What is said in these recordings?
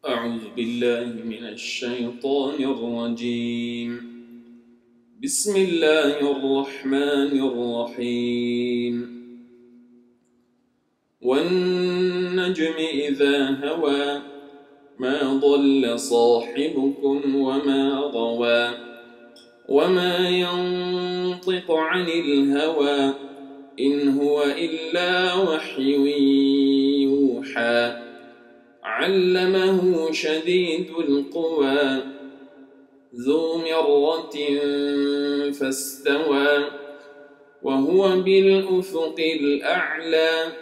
أعوذ بالله من الشيطان الرجيم. بسم الله الرحمن الرحيم. والنجم إذا هوى ما ضل صاحبكم وما غوى وما ينطق عن الهوى إن هو إلا وحي يوحى علمه شديد القوى ذو مرة فاستوى وهو بالأفق الأعلى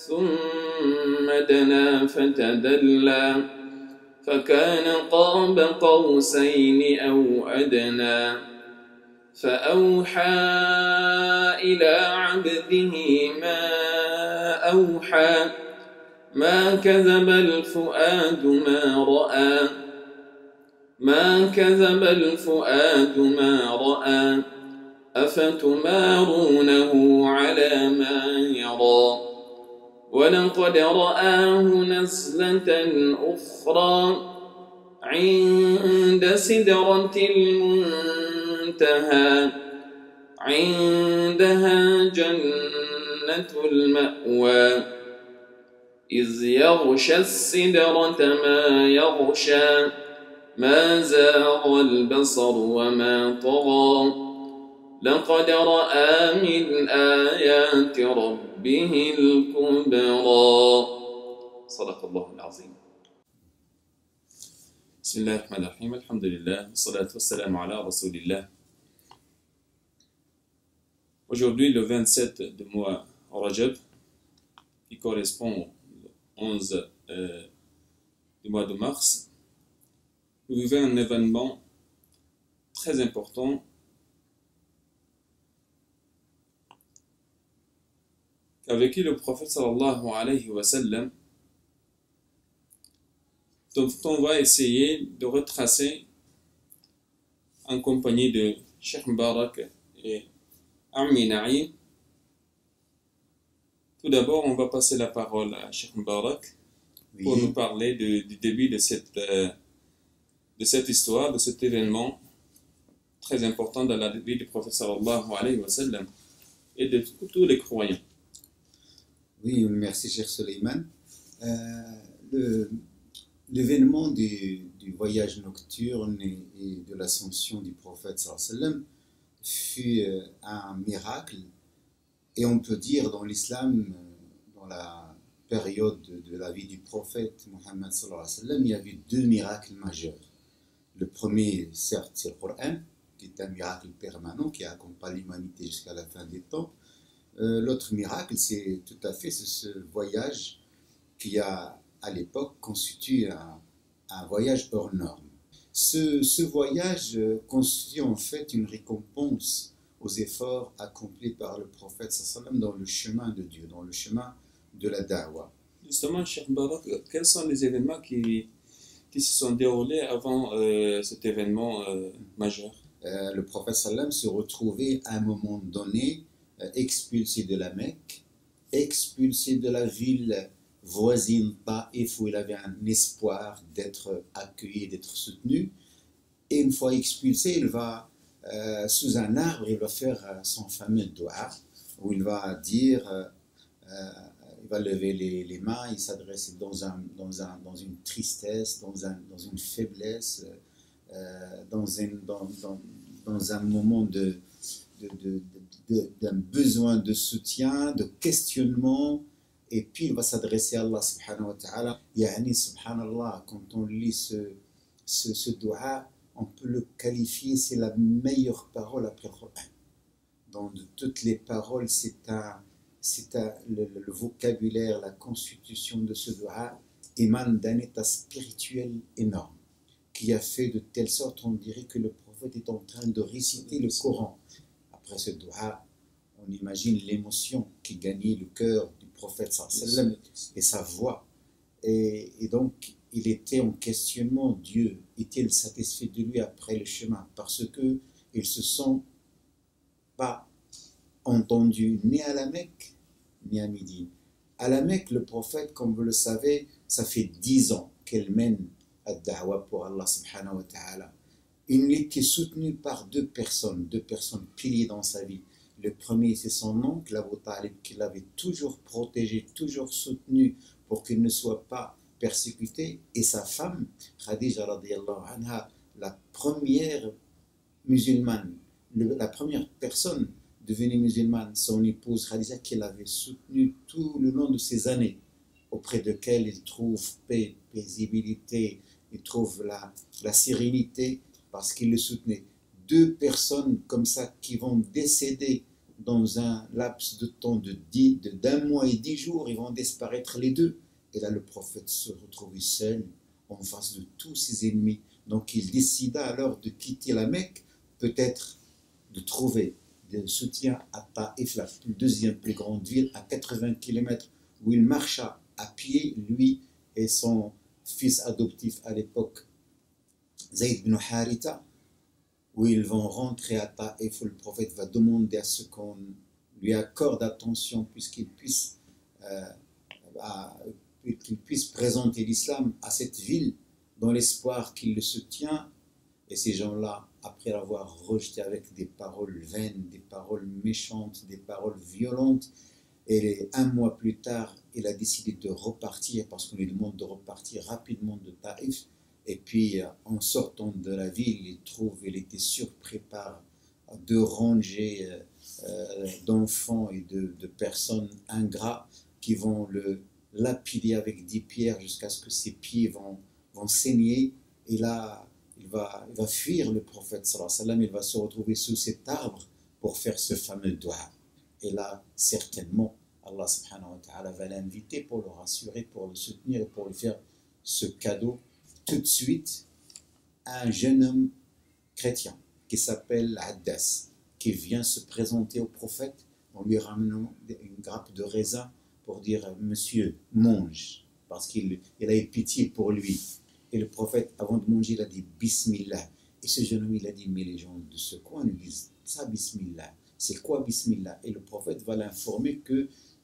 ثم دنا فتدلى فكان قاب قوسين أو أدنى فأوحى إلى عبده ما أوحى ما كذب الفؤاد ما رأى أفتمارونه على ما يرى ولقد رآه نزلة أخرى عند سدرة المنتهى عندها جنة المأوى إذ يغشى السدرة ما يغشى ما زاغ البصر وما طغى لقد رأى من آيات ربه الكبرى. صدق الله العظيم. بسم الله الرحمن الرحيم. الحمد لله والصلاة والسلام على رسول الله. Aujourd'hui, le 27 du mois Rajab, qui correspond au 11 du mois de mars, nous vivons un événement très important qu'a vécu le prophète sallallahu alayhi wa sallam, dont on va essayer de retracer en compagnie de Cheikh Mbarak et Ammi Naïm. Tout d'abord, on va passer la parole à Cheikh Mbarak pour nous parler du début de cette histoire, de cet événement très important dans la vie du prophète sallallahu alayhi wa sallam et de tous les croyants. Oui, merci cher Suleiman. L'événement du voyage nocturne et de l'ascension du prophète sallallahu alayhi wa sallam fut un miracle, et on peut dire dans l'islam, dans la période de la vie du prophète Mohammed sallallahu alayhi wa sallam, il y a eu deux miracles majeurs. Le premier, certes, c'est le Coran, qui est un miracle permanent qui accompagne l'humanité jusqu'à la fin des temps. L'autre miracle, c'est tout à fait ce voyage qui a, à l'époque, constitué un voyage hors norme. Ce voyage constitue en fait une récompense aux efforts accomplis par le prophète sallam dans le chemin de Dieu, dans le chemin de la da'wah. Justement, Cheikh Barak, quels sont les événements qui se sont déroulés avant cet événement majeur? Le prophète sallam se retrouvait à un moment donné expulsé de la Mecque, expulsé de la ville voisine Taïf, où il avait un espoir d'être accueilli, d'être soutenu. Et une fois expulsé, il va sous un arbre, il va faire son fameux dua, où il va dire, il va lever les mains, il s'adresse dans une tristesse, dans une faiblesse, dans un moment d'un besoin de soutien, de questionnement. Et puis il va s'adresser à Allah subhanahu wa ta'ala. Yani subhanallah, quand on lit ce dua, on peut le qualifier, c'est la meilleure parole après le Coran. Dans toutes les paroles, le vocabulaire, la constitution de ce dua émane d'un état spirituel énorme, qui a fait de telle sorte, on dirait que le prophète est en train de réciter le Coran. Après ce dua, on imagine l'émotion qui gagnait le cœur du prophète sallam et sa voix. Et donc, il était en questionnement. Dieu est-il satisfait de lui après le chemin? Parce qu'il ne se sent pas entendu ni à la Mecque, ni à Médine. À la Mecque, le prophète, comme vous le savez, ça fait 10 ans qu'elle mène ad-da'wa pour Allah subhanahu wa ta'ala. Une lutte qui est soutenue par deux personnes piliers dans sa vie. Le premier, c'est son oncle, Abu Talib, qui l'avait toujours protégé, toujours soutenu pour qu'il ne soit pas persécuté, et sa femme, Khadija radiyallahu anha, la première musulmane, la première personne devenue musulmane, son épouse Khadija, qui l'avait soutenue tout le long de ces années, auprès de laquelle il trouve paix, paisibilité, il trouve la sérénité, parce qu'il le soutenait. Deux personnes comme ça qui vont décéder dans un laps de temps d'un mois et 10 jours, ils vont disparaître les deux. Et là, le prophète se retrouvait seul en face de tous ses ennemis. Donc, il décida alors de quitter la Mecque, peut-être de trouver des soutiens à Taïf, la deuxième plus grande ville, à 80 km, où il marcha à pied, lui et son fils adoptif à l'époque, Zayd ibn Haritha, où ils vont rentrer à Taïf, où le prophète va demander à ce qu'on lui accorde attention, puisqu'il puisse présenter l'islam à cette ville, dans l'espoir qu'il le soutient. Et ces gens-là, après l'avoir rejeté avec des paroles vaines, des paroles méchantes, des paroles violentes, et un mois plus tard, il a décidé de repartir, parce qu'on lui demande de repartir rapidement de Taïf. Et puis, en sortant de la ville, il était surpris par deux rangées d'enfants et de personnes ingrats qui vont le lapider avec 10 pierres jusqu'à ce que ses pieds vont saigner. Et là, il va fuir le prophète sallallahu alayhi wa sallam, il va se retrouver sous cet arbre pour faire ce fameux dua. Et là, certainement, Allah subhanahu wa ta'ala va l'inviter pour le rassurer, pour le soutenir et pour lui faire ce cadeau. Tout de suite, un jeune homme chrétien qui s'appelle Addas, qui vient se présenter au prophète en lui ramenant une grappe de raisin pour dire « Monsieur, mange », parce qu'il a eu pitié pour lui. Et le prophète, avant de manger, il a dit « Bismillah ». Et ce jeune homme, il a dit « Mais les gens de ce coin nous disent ça, Bismillah. C'est quoi Bismillah ?» Et le prophète va l'informer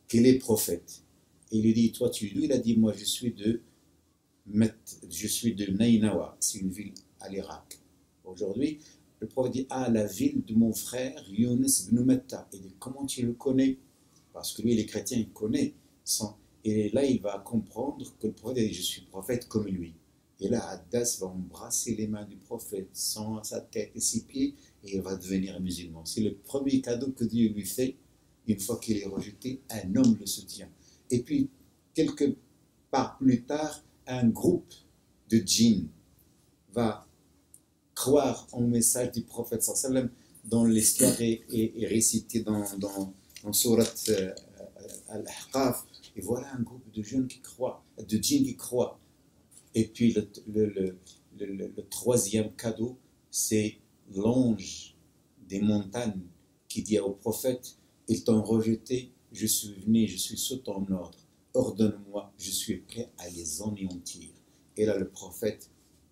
qu'il est prophète. Et il lui dit « Toi, tu es d'où ?» Il a dit « Moi, je suis de Nainawa, c'est une ville à l'Irak. » Aujourd'hui, le prophète dit « Ah, la ville de mon frère Yunus ibn Matta. » Il dit « Comment tu le connais ?» Parce que lui, les chrétiens, il connaît. Et là, il va comprendre que le prophète dit « Je suis prophète comme lui. » Et là, Addas va embrasser les mains du prophète, sa tête et ses pieds, et il va devenir musulman. C'est le premier cadeau que Dieu lui fait. Une fois qu'il est rejeté, un homme le soutient. Et puis, quelque part plus tard, un groupe de djinns va croire au message du prophète sallallahu alayhi wa sallam, dont l'histoire est récitée dans Surat Al-Ahqaf. Et voilà un groupe de djinns qui croient. Et puis le troisième cadeau, c'est l'ange des montagnes qui dit au prophète « Ils t'ont rejeté, je suis venu, je suis sous ton ordre. Ordonne-moi, je suis prêt à les anéantir. » Et là, le prophète,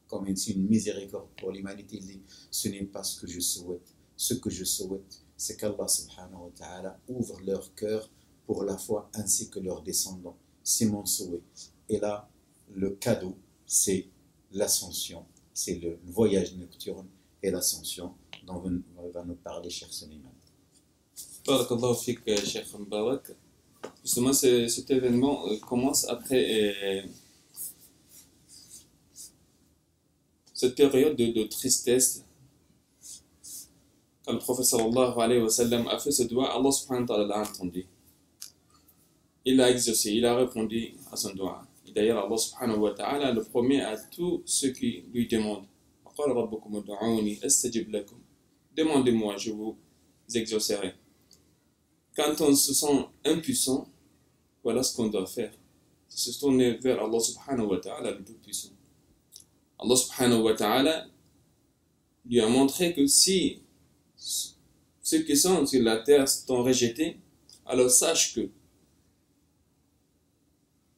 comme c'est une miséricorde pour l'humanité, il dit « Ce n'est pas ce que je souhaite. Ce que je souhaite, c'est qu'Allah subhanahu wa ta'ala ouvre leur cœur pour la foi ainsi que leurs descendants. C'est mon souhait. » Et là, le cadeau, c'est l'ascension, c'est le voyage nocturne et l'ascension dont va nous parler Cheikh Suleiman. Barakallahu fik, Cheikh Mbarak. Justement, cet événement commence après cette période de tristesse. Quand le prophète sallallahu alayhi wa sallam a fait ce doigt, Allah subhanahu wa ta'ala l'a entendu. Il l'a exaucé, il a répondu à son doigt. Et d'ailleurs, Allah subhanahu wa ta'ala le promet à tous ceux qui lui demandent. Demandez-moi, je vous exaucerai. Quand on se sent impuissant, voilà ce qu'on doit faire. C'est se tourner vers Allah subhanahu wa ta'ala, le tout-puissant. Allah subhanahu wa ta'ala lui a montré que si ceux qui sont sur la terre t'ont rejeté, alors sache que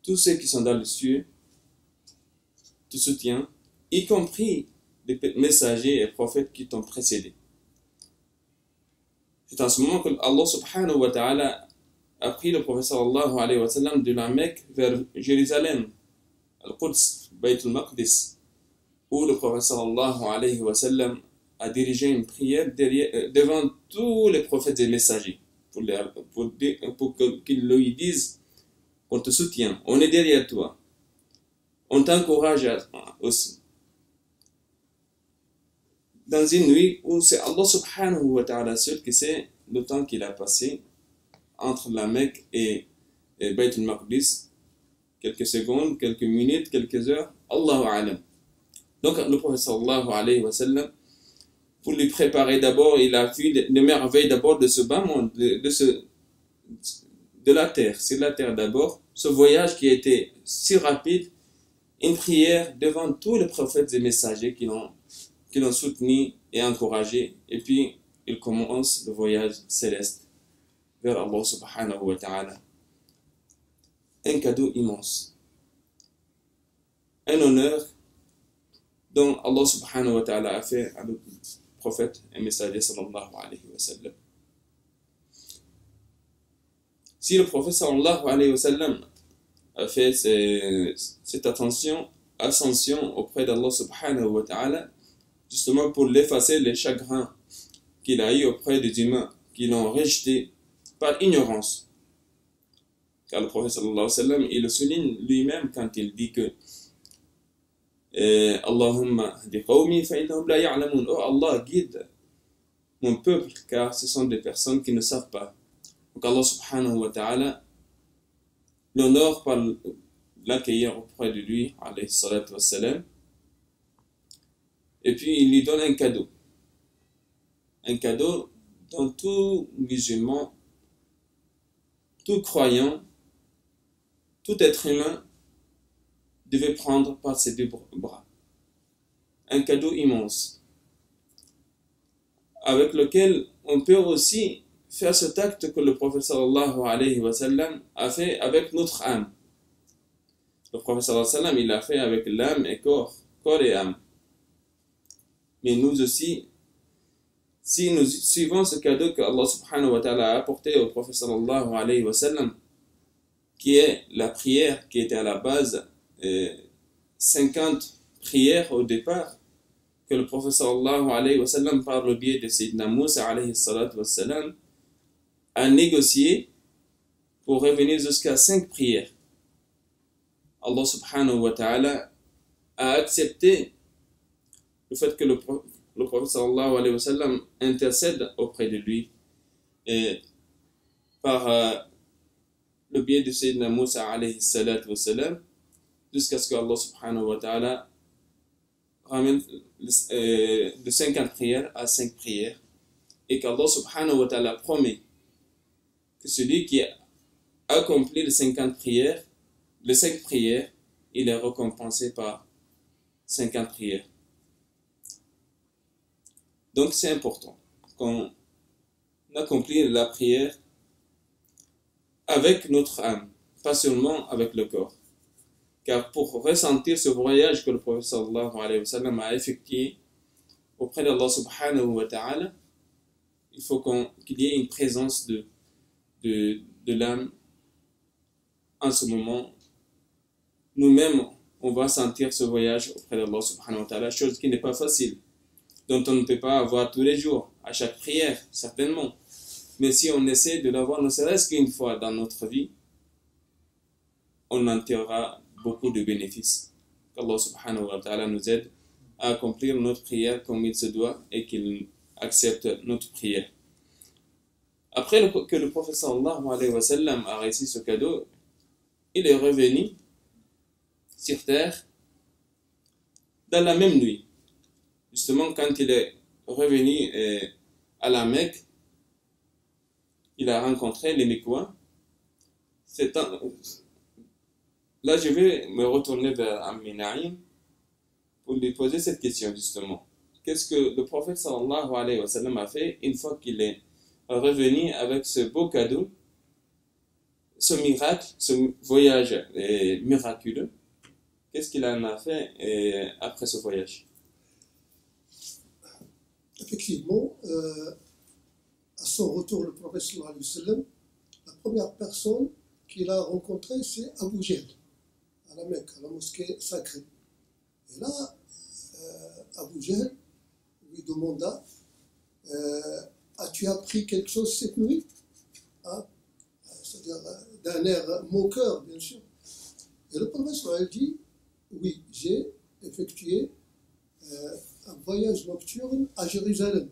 tous ceux qui sont dans le ciel te soutiennent, y compris les messagers et prophètes qui t'ont précédé. C'est en ce moment que Allah subhanahu wa ta'ala a pris le prophète sallallahu alayhi wa sallam de la Mecque vers Jérusalem, Al-Quds, Bayt al-Maqdis. où le prophète sallallahu alayhi wa sallam a dirigé une prière devant tous les prophètes et messagers pour qu'ils lui disent qu'on te soutient, on est derrière toi, on t'encourage aussi. Dans une nuit où c'est Allah subhanahu wa ta'ala seul qui sait le temps qu'il a passé entre la Mecque et Bayt al-Maqdis, quelques secondes, quelques minutes, quelques heures, Allahu a'lam. Donc le prophète sallallahu alayhi wa sallam, pour lui préparer d'abord, il a vu les merveilles d'abord de ce bas monde, de la terre, c'est la terre d'abord, ce voyage qui a été si rapide, une prière devant tous les prophètes et messagers qui l'ont soutenu et encouragé, et puis il commence le voyage céleste vers Allah subhanahu wa ta'ala. Un cadeau immense, un honneur dont Allah subhanahu wa ta'ala a fait à notre prophète et messager sallallahu alayhi wa sallam. Si le prophète sallallahu alayhi wa sallam a fait cette ascension auprès d'Allah subhanahu wa ta'ala, justement pour l'effacer les chagrins qu'il a eu auprès des humains qui l'ont rejeté par ignorance. Car le prophète sallallahu alayhi wa sallam, il le souligne lui-même quand il dit que Allahumma hdi qawmi fa innahum la ya'lamun. Oh Allah, guide mon peuple car ce sont des personnes qui ne savent pas. Donc Allah subhanahu wa ta'ala l'honore par l'accueillir auprès de lui, alayhi salatu wassalam. Et puis il lui donne un cadeau dont tout musulman, tout croyant, tout être humain devait prendre par ses deux bras. Un cadeau immense, avec lequel on peut aussi faire cet acte que le prophète sallallahu alayhi wa sallam a fait avec notre âme. Le prophète sallallahu alayhi wa sallam, il l'a fait avec l'âme et corps et âme. Mais nous aussi, si nous suivons ce cadeau que Allah subhanahu wa ta'ala a apporté au prophète sallallahu alayhi wa sallam, qui est la prière qui était à la base 50 prières au départ, que le prophète sallallahu alayhi wa sallam, par le biais de Sayyidina Moussa alayhi salatu wa sallam, a négocié pour revenir jusqu'à 5 prières. Allah subhanahu wa ta'ala a accepté le fait que le prophète sallallahu alayhi wa sallam intercède auprès de lui et par le biais de Sayyidina Moussa alayhi salatu wa sallam, jusqu'à ce que Allah subhanahu wa ta'ala ramène de 50 prières à 5 prières, et qu'Allah subhanahu wa ta'ala promet que celui qui a accompli les 5 prières, il est récompensé par 50 prières. Donc c'est important qu'on accomplisse la prière avec notre âme, pas seulement avec le corps. Car pour ressentir ce voyage que le prophète sallallahu alayhi wa sallam a effectué auprès d'Allah subhanahu wa ta'ala, il faut qu'il y ait une présence de l'âme en ce moment. Nous-mêmes, on va sentir ce voyage auprès d'Allah subhanahu wa ta'ala, chose qui n'est pas facile, dont on ne peut pas avoir tous les jours, à chaque prière, certainement. Mais si on essaie de l'avoir, ne serait-ce qu'une fois dans notre vie, on en tirera beaucoup de bénéfices. Qu'Allah subhanahu wa ta'ala nous aide à accomplir notre prière comme il se doit et qu'il accepte notre prière. Après que le prophète sallallahu alayhi wa sallam a reçu ce cadeau, il est revenu sur terre dans la même nuit. Justement, quand il est revenu à la Mecque, il a rencontré les Mecquois. Là, je vais me retourner vers Ammi Naïm pour lui poser cette question, justement. Qu'est-ce que le prophète sallallahu alayhi wa sallam a fait une fois qu'il est revenu avec ce beau cadeau, ce miracle, ce voyage miraculeux? Qu'est-ce qu'il en a fait après ce voyage? Effectivement, à son retour, le prophète sallallahu alayhi wa sallam, la première personne qu'il a rencontrée, c'est Abu Jahl, à la Mecque, à la mosquée sacrée. Et là, Abu Jahl lui demanda as-tu appris quelque chose cette nuit? Hein? C'est-à-dire d'un air moqueur, bien sûr. Et le prophète a dit oui, j'ai effectué un voyage nocturne à Jérusalem.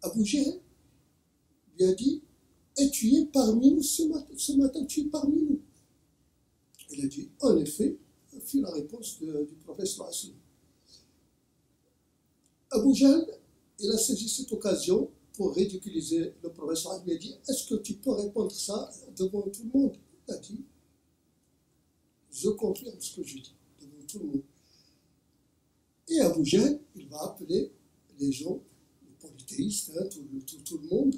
Abu Jahl lui a dit et tu es parmi nous ce matin, tu es parmi nous. Il a dit en effet, fut la réponse du prophète sallallahu alayhi wa sallam. Abu Jahl, il a saisi cette occasion pour ridiculiser le prophète sallallahu alayhi wa sallam. Il a dit est-ce que tu peux répondre ça devant tout le monde? Il a dit je confirme ce que je dis devant tout le monde. Et Abu Jahl, il va appeler les gens, les polythéistes, hein, tout le monde,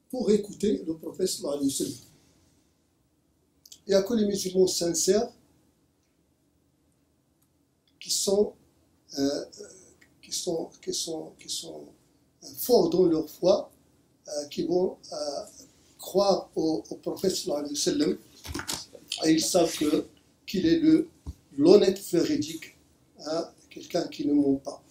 pour écouter le prophète sallallahu alayhi wa sallam. Il n'y a que les musulmans sincères qui sont forts dans leur foi, qui vont croire au prophète sallallahu alayhi wa sallam, et ils savent qu'il est l'honnête véridique, hein, quelqu'un qui ne ment pas.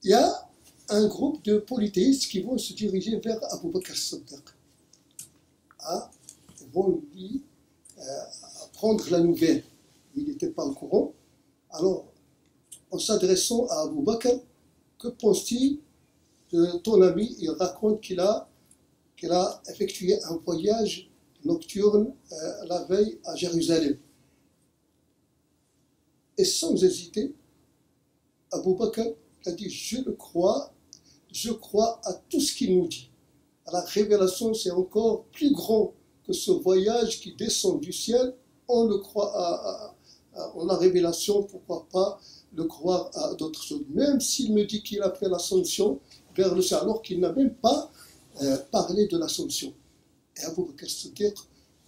Il y a un groupe de polythéistes qui vont se diriger vers Abu Bakr as-Siddiq. Ils vont lui apprendre la nouvelle. Il n'était pas au courant. Alors, en s'adressant à Abu Bakr, que pense-t-il de ton ami? Il raconte qu'il a effectué un voyage nocturne la veille à Jérusalem. Et sans hésiter, Abu Bakr a dit je crois à tout ce qu'il nous dit. La révélation, c'est encore plus grand que ce voyage qui descend du ciel. On le croit en la révélation, pourquoi pas le croire à d'autres choses. Même s'il me dit qu'il a fait l'ascension vers le ciel, alors qu'il n'a même pas parlé de l'ascension. Et Abu Bakr Siddiq,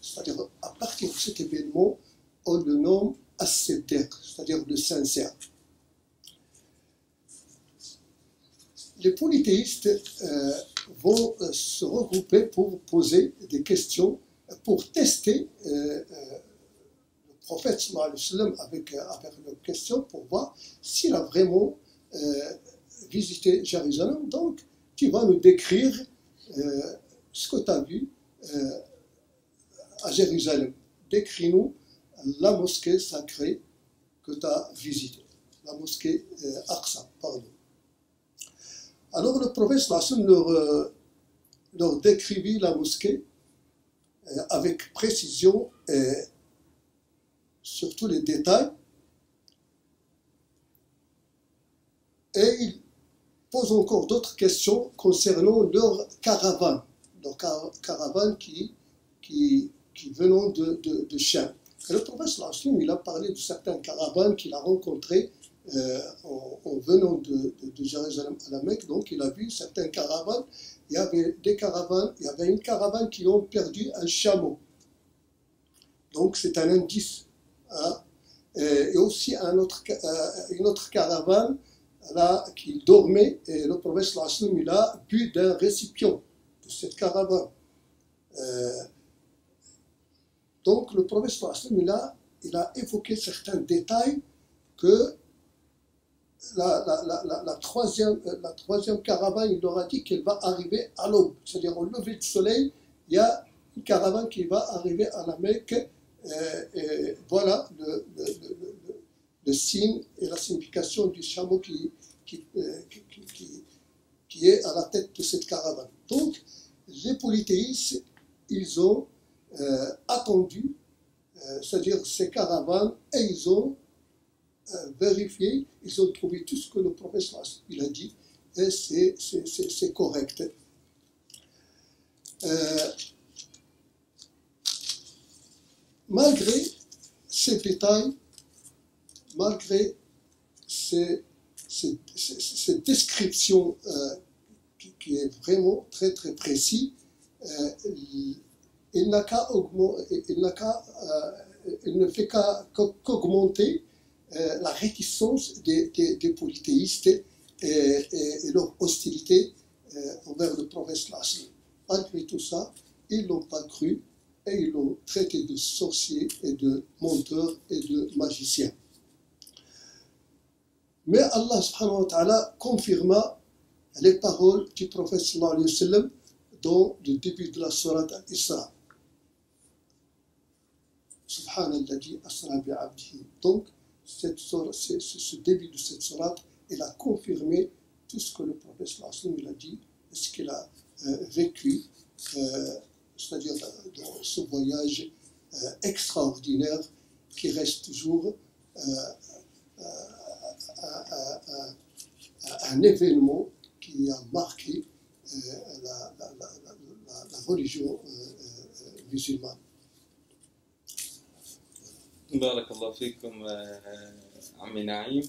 c'est-à-dire à partir de cet événement, on le nomme As-Siddiq, c'est-à-dire le sincère. Les polythéistes vont se regrouper pour poser des questions, pour tester le prophète sallallahu alayhi wa sallam avec leurs questions pour voir s'il a vraiment visité Jérusalem. Donc, tu vas nous décrire ce que tu as vu à Jérusalem. Décris-nous la mosquée sacrée que tu as visitée, la mosquée Aqsa, pardon. Alors le prophète sallallahu alayhi wa sallam leur décrivit la mosquée avec précision et sur tous les détails. Et il pose encore d'autres questions concernant leur caravane qui venant de Cham. Et le prophète sallallahu alayhi wa sallam, il a parlé de certaines caravanes qu'il a rencontrées en venant de Jérusalem à la Mecque. Donc il a vu certaines caravanes. Il y avait une caravane qui ont perdu un chameau. Donc c'est un indice. Hein. Et aussi une autre caravane là, qui dormait, et le prophète sallallahu alayhi wa sallam, il a bu d'un récipient de cette caravane. Donc le prophète sallallahu alayhi wa sallam, il a évoqué certains détails que la troisième caravane, il leur a dit qu'elle va arriver à l'aube, c'est-à-dire au lever du soleil. Il y a une caravane qui va arriver à la Mecque, et voilà le signe et la signification du chameau qui est à la tête de cette caravane. Donc les polythéistes, ils ont attendu, c'est-à-dire ces caravanes, et ils ont vérifié, ils ont trouvé tout ce que le prophète il a dit, et c'est correct. Malgré ces détails, malgré ces descriptions qui est vraiment très très précis, il ne fait qu'augmenter la réticence des polythéistes et leur hostilité envers le prophète sallallahu alayhi wa sallam. Malgré tout ça, ils n'ont pas cru et ils l'ont traité de sorcier et de menteur et de magicien. Mais Allah subhanahu wa ta'ala confirma les paroles du prophète sallallahu alayhi wa sallam dans le début de la sourate Al-Isra. Subhanalladhi asra bi'abdihi. Donc, ce début de cette sourate, il a confirmé tout ce que le prophète sallallahu alayhi wa sallam a dit, ce qu'il a vécu, c'est-à-dire dans ce voyage extraordinaire qui reste toujours un événement qui a marqué la religion musulmane. Barakallahu fikum, Ammi Naïm.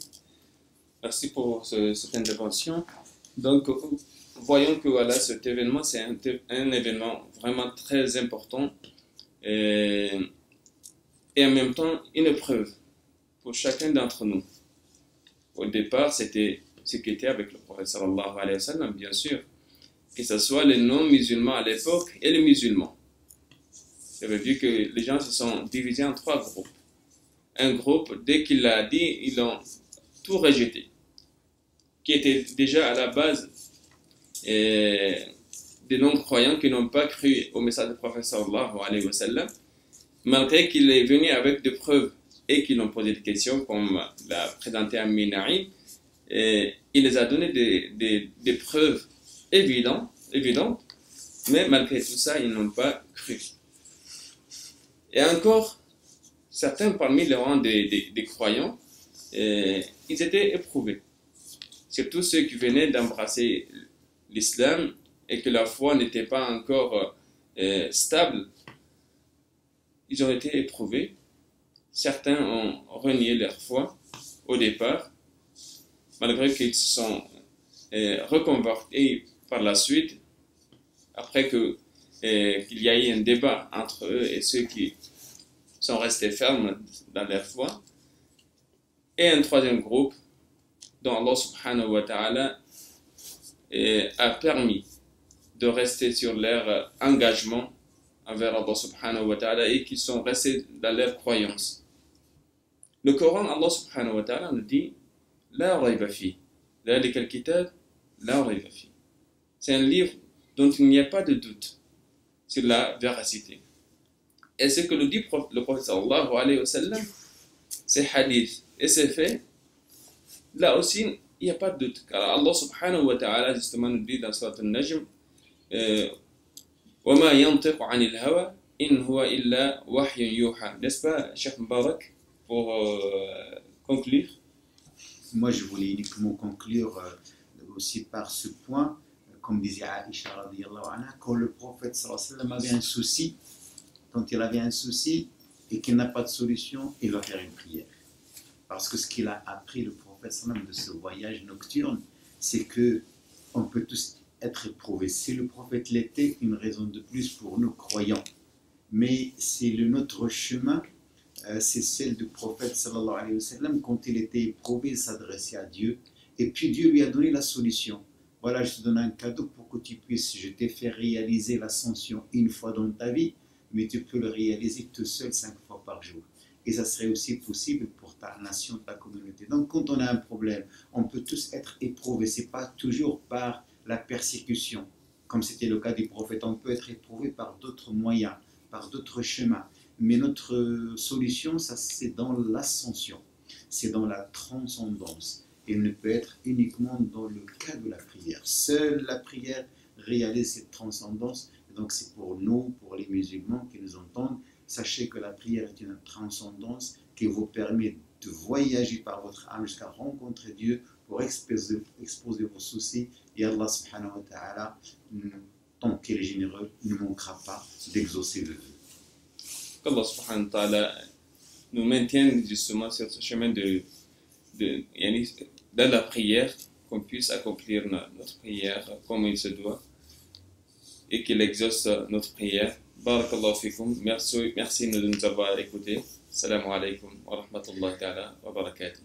Merci pour cette intervention. Donc, voyons que voilà, cet événement, c'est un événement vraiment très important et en même temps une épreuve pour chacun d'entre nous. Au départ, c'était ce qui était avec le prophète sallallahu alayhi wa sallam, bien sûr, que ce soit les non-musulmans à l'époque et les musulmans. Ça veut dire que les gens se sont divisés en trois groupes. Un groupe, dès qu'il l'a dit, ils ont tout rejeté, qui était déjà à la base des non-croyants qui n'ont pas cru au message du prophète sallallahu alayhi wa sallam, malgré qu'il est venu avec des preuves et qu'ils ont posé des questions, comme l'a présenté Ammi Naïm, et il les a donné des preuves évidentes, mais malgré tout ça, ils n'ont pas cru. Et encore, certains parmi les rangs des croyants, ils étaient éprouvés. Surtout ceux qui venaient d'embrasser l'islam et que la foi n'était pas encore stable, ils ont été éprouvés. Certains ont renié leur foi au départ, malgré qu'ils se sont reconvertis par la suite, après qu'il y a eu un débat entre eux et ceux qui sont restés fermes dans leur foi. Et un troisième groupe dont Allah subhanahu wa ta'ala a permis de rester sur leur engagement envers Allah subhanahu wa ta'ala et qui sont restés dans leur croyance. Le Coran, Allah subhanahu wa ta'ala nous dit La rayba fi, dhalika al-kitab, la rayba fi. C'est un livre dont il n'y a pas de doute sur la véracité. Et ce que nous dit le prophète sallallahu alayhi wa sallam, c'est hadith et c'est fait, là aussi il n'y a pas de doute. Car Allah subhanahu wa ta'ala justement nous dit dans Surat Al-Najm وَمَا يَنْطِقُ عَنِ الْهَوَى إِنْ هُوَ إِلَّا وَحْيٌ يُوحَى. N'est-ce pas, Cheikh Mbarak, pour conclure? Moi, je voulais uniquement conclure aussi par ce point, comme disait Aïcha radiyallahu anha, quand le prophète sallallahu alayhi wa sallam avait un souci, quand il avait un souci et qu'il n'a pas de solution, il va faire une prière. Parce que ce qu'il a appris, le prophète sallallahu alayhi wa sallam, de ce voyage nocturne, c'est que on peut tous être éprouvés. Si le prophète l'était, une raison de plus pour nous croyants. Mais c'est notre chemin, c'est celle du prophète sallallahu alayhi wa sallam, quand il était éprouvé, il s'adressait à Dieu, et puis Dieu lui a donné la solution. Voilà, je te donne un cadeau pour que tu puisses, je t'ai fait réaliser l'ascension une fois dans ta vie, mais tu peux le réaliser tout seul 5 fois par jour. Et ça serait aussi possible pour ta nation, ta communauté. Donc quand on a un problème, on peut tous être éprouvés. Ce n'est pas toujours par la persécution, comme c'était le cas des prophètes. On peut être éprouvé par d'autres moyens, par d'autres chemins. Mais notre solution, ça c'est dans l'ascension, c'est dans la transcendance. Elle ne peut être uniquement dans le cas de la prière. Seule la prière réalise cette transcendance. Donc c'est pour nous, pour les musulmans qui nous entendent, sachez que la prière est une transcendance qui vous permet de voyager par votre âme jusqu'à rencontrer Dieu pour exposer vos soucis. Et Allah subhanahu wa ta'ala, tant qu'il est généreux, ne manquera pas d'exaucer le vœu. Qu'Allah subhanahu wa ta'ala nous maintienne justement sur ce chemin dans la prière, qu'on puisse accomplir notre prière comme il se doit et qu'il exauce notre prière. Barakallahu fikum. Merci de nous avoir écoutés. Assalamu alaikum wa rahmatullahi ta'ala wa barakatuh.